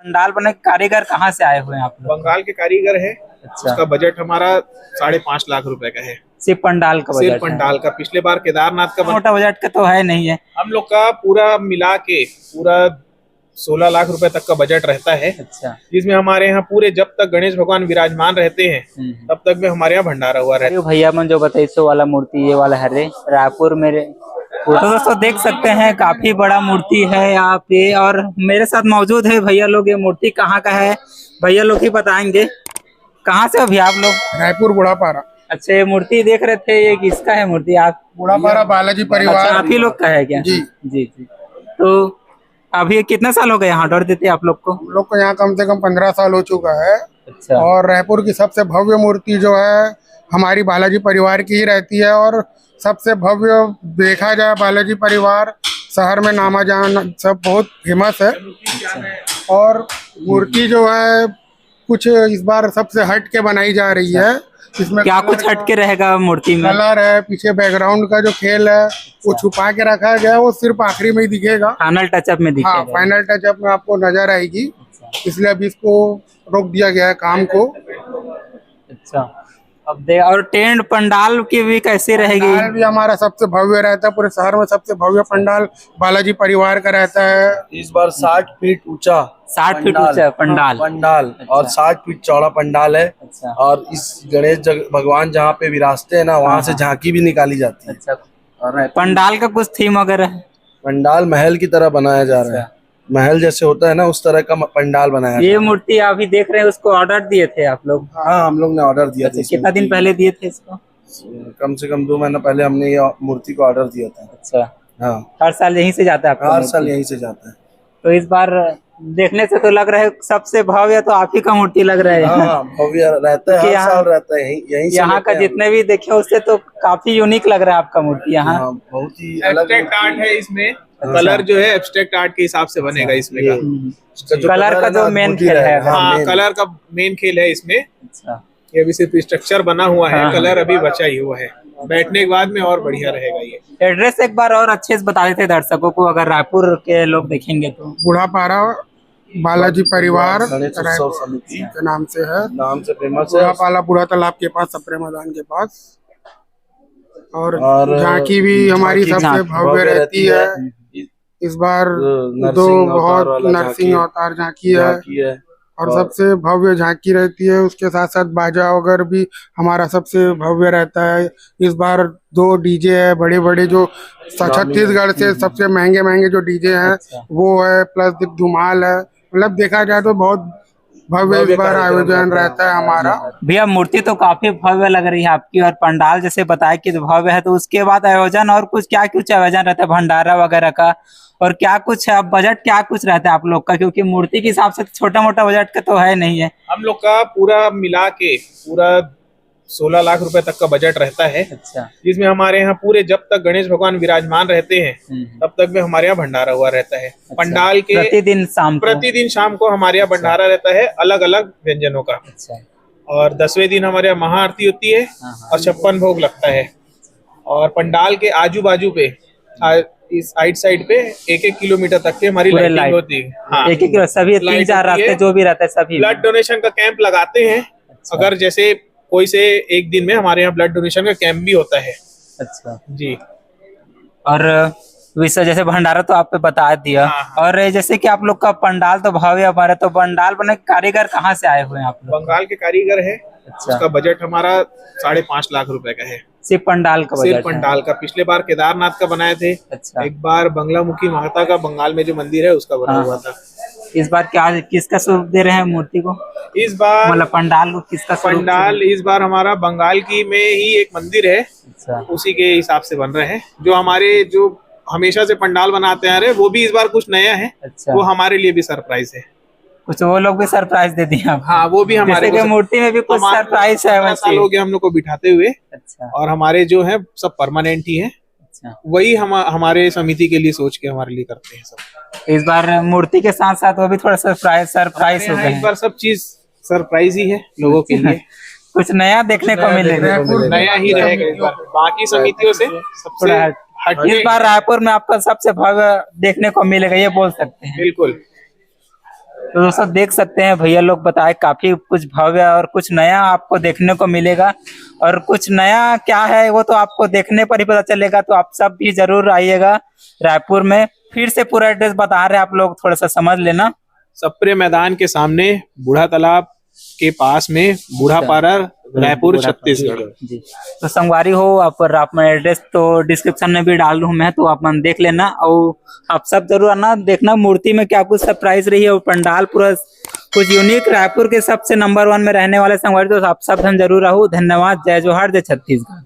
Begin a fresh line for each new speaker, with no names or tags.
पंडाल बनाने के कारीगर कहाँ से आए हुए हैं आप लोग?
बंगाल के कारीगर है।
अच्छा।
उसका बजट हमारा 5.5 लाख रुपए का है।
सिर्फ पंडाल का बजट
सिर्फ पंडाल का। पिछले बार केदारनाथ का
मोटा बजट का तो है नहीं है।
हम लोग का पूरा मिला के पूरा 16 लाख रुपए तक का बजट रहता है।
अच्छा।
जिसमें हमारे यहाँ पूरे जब तक गणेश भगवान विराजमान रहते हैं तब तक में हमारे यहाँ भंडारा हुआ रहता है।
भैया मन जो बताइए सो वाला मूर्ति ये वाला है रे रायपुर में। तो दोस्तों देख सकते हैं काफी बड़ा मूर्ति है यहाँ पे, और मेरे साथ मौजूद है भैया लोग। ये मूर्ति कहाँ का है भैया लोग ही बताएंगे। कहाँ से हो भैया आप लोग?
रायपुर बुढ़ापारा।
अच्छा, ये मूर्ति देख रहे थे, ये किसका है मूर्ति? आप
बुढ़ापारा बालाजी परिवार।
अच्छा, आप ही लोग का है क्या?
जी
जी जी। तो अभी कितना साल हो गए यहाँ ऑर्डर देते आप लोग को?
हम लोग को यहाँ कम से कम 15 साल हो चुका है।
अच्छा।
और रायपुर की सबसे भव्य मूर्ति जो है हमारी बालाजी परिवार की ही रहती है। और सबसे भव्य देखा जाए बालाजी परिवार शहर में नामा जान सब बहुत फेमस है। और मूर्ति जो है कुछ इस बार सबसे हट के बनाई जा रही है। इसमें
क्या कुछ हट के रहेगा मूर्ति में?
कलर है, पीछे बैकग्राउंड का जो खेल है वो छुपा के रखा गया है। वो सिर्फ आखिरी में ही दिखेगा,
फाइनल टचअप में दिखेगा।
हाँ, फाइनल टचअप में आपको नजर आएगी। इसलिए अभी इसको रोक दिया गया है काम को।
अच्छा। अब दे और टेंट पंडाल की भी कैसे रहेगी?
पंडाल भी हमारा सबसे भव्य रहता है। पूरे शहर में सबसे भव्य पंडाल बालाजी परिवार का रहता है।
इस बार 60 फीट ऊंचा
60 फीट ऊंचा पंडाल
अच्छा। और 60 फीट चौड़ा पंडाल है।
अच्छा।
और इस गणेश भगवान जहाँ पे विराजते हैं ना, वहाँ से झांकी भी निकाली जाती है।
अच्छा। और पंडाल का कुछ थीम वगैरह है?
पंडाल महल की तरह बनाया जा रहा है। महल जैसे होता है ना, उस तरह का पंडाल बनाया।
ये मूर्ति अभी देख रहे हैं, उसको ऑर्डर दिए थे आप लोग?
हाँ, हम लोग ने ऑर्डर दिया था।
कितना दिन पहले दिए थे इसको?
कम से कम 2 महीना पहले हमने ये मूर्ति को ऑर्डर दिया था।
अच्छा।
हाँ,
हर साल यहीं से जाता है आपका?
हर साल यहीं से जाता है।
तो इस बार देखने से तो लग रहा है सबसे भव्य तो आप ही का मूर्ति लग रहा है।
हाँ, भव्य रहता है, हर साल रहता है यहीं से।
यहाँ का जितने भी देखे उससे तो काफी यूनिक लग रहा है आपका मूर्ति यहाँ।
बहुत ही
एब्स्ट्रैक्ट आर्ट है इसमें। कलर जो है एब्स्ट्रैक्ट आर्ट के हिसाब से बनेगा इसमें का।
कलर का जो मेन खेल है।
हाँ, कलर का मेन खेल है इसमें।
अच्छा।
ये अभी सिर्फ स्ट्रक्चर बना हुआ है, कलर अभी बचा ही हुआ है। बैठने के बाद में और बढ़िया रहेगा ये।
एड्रेस एक बार और अच्छे से बता देते दर्शकों को, अगर रायपुर के लोग देखेंगे तो।
बुढ़ापारा बालाजी परिवार
गणेश उत्सव समिति
के नाम से है,
नाम से फेमस है।
बुढ़ापाला बुढ़ा तालाब के पास, सप्रे मैदान के पास। और झांकी भी हमारी सबसे भव्य रहती है। इस बार 2 बहुत नरसिंह अवतार झांकी है। और सबसे भव्य झांकी रहती है। उसके साथ साथ बाजा वगैरह भी हमारा सबसे भव्य रहता है। इस बार 2 डीजे है बड़े बड़े, जो छत्तीसगढ़ से सबसे महंगे महंगे जो डीजे हैं वो है, प्लस धुमाल है। मतलब देखा जाए तो बहुत भव्य इस बार आयोजन रहता है हमारा।
भैया मूर्ति तो काफी भव्य लग रही है आपकी, और पंडाल जैसे बताया कि भव्य है, तो उसके बाद आयोजन और कुछ क्या कुछ आयोजन रहता है भंडारा वगैरह का, और क्या कुछ है बजट क्या कुछ रहता है आप लोग का? क्योंकि मूर्ति के हिसाब से छोटा मोटा बजट का तो है नहीं है।
हम लोग का पूरा मिला के पूरा 16 लाख रुपए तक का बजट रहता है।
अच्छा।
जिसमें हमारे यहाँ पूरे जब तक गणेश भगवान विराजमान रहते हैं तब तक में हमारे यहाँ भंडारा हुआ रहता है।
अच्छा।
पंडाल के प्रतिदिन शाम को हमारे यहाँ भंडारा रहता है अलग अलग व्यंजनों का।
अच्छा।
और 10वें दिन हमारे यहाँ महाआरती होती है और 56 भोग लगता है। और पंडाल के आजू बाजू पे इस साइड पे 1-1 किलोमीटर तक की हमारी लाइटिंग होती है। हाँ,
1-1 किलो सभी 3-4 रास्ते जो भी रहता है सभी।
ब्लड डोनेशन का कैंप लगाते हैं।
अच्छा।
अगर जैसे कोई से एक दिन में हमारे यहाँ ब्लड डोनेशन का कैंप भी होता है।
अच्छा
जी।
और विषय जैसे भंडारा तो आप पे बता दिया। और जैसे कि आप लोग का पंडाल तो भव्य हमारे, तो पंडाल बने कारीगर कहाँ से आए हुए हैं आप लोग?
बंगाल के कारीगर है।
अच्छा।
उसका बजट हमारा 5.5 लाख रुपए का है।
सिर्फ पंडाल का बजट?
सिर्फ पंडाल का। पिछले बार केदारनाथ का बनाए थे।
अच्छा।
एक बार बंगलामुखी माता का बंगाल में जो मंदिर है उसका बना हुआ था।
इस बार क्या किसका स्वरूप दे रहे हैं मूर्ति को?
इस बार
मतलब पंडाल को किसका स्वरूप?
पंडाल इस बार हमारा बंगाल की में ही एक मंदिर है।
अच्छा।
उसी के हिसाब से बन रहे हैं। जो हमारे जो हमेशा से पंडाल बनाते हैं वो भी इस बार कुछ नया है।
अच्छा।
वो हमारे लिए भी सरप्राइज है।
कुछ वो लोग भी सरप्राइज दे दिए आप?
हाँ, वो भी हमारे
जैसे मूर्ति में भी कुछ सरप्राइज है।
15 साल हो गए हम लोग को बिठाते हुए।
अच्छा।
और हमारे जो है सब परमानेंट ही है।
अच्छा।
वही हम हमारे समिति के लिए सोच के हमारे लिए करते हैं सब।
इस बार मूर्ति के साथ साथ वो भी थोड़ा सरप्राइज हो गए।
इस बार सब चीज सरप्राइज ही है लोगों के लिए।
कुछ नया देखने को मिलेगा।
नया ही रहेगा इस बार बाकी समितियों से सबसे
इस बार रायपुर में आपका सबसे भव्य देखने को मिलेगा, ये बोल सकते हैं।
बिल्कुल।
तो दोस्तों देख सकते हैं भैया लोग बताए काफी कुछ भव्य और कुछ नया आपको देखने को मिलेगा, और कुछ नया क्या है वो तो आपको देखने पर ही पता चलेगा। तो आप सब भी जरूर आइएगा रायपुर में। फिर से पूरा एड्रेस बता रहे हैं, आप लोग थोड़ा सा समझ लेना।
सप्रे मैदान के सामने, बूढ़ा तालाब के पास में, बूढ़ा पारा, रायपुर, छत्तीसगढ़।
जी, तो संगवारी हो आप मैं एड्रेस तो डिस्क्रिप्शन में भी डाल दूं मैं, तो आप मन देख लेना। और आप सब जरूर आना, देखना मूर्ति में क्या कुछ सरप्राइज रही है, और पंडाल पूरा कुछ यूनिक, रायपुर के सबसे नंबर 1 में रहने वाले संगवारी। तो आप सब जरूर आओ। धन्यवाद। जय जोहार, जय छत्तीसगढ़।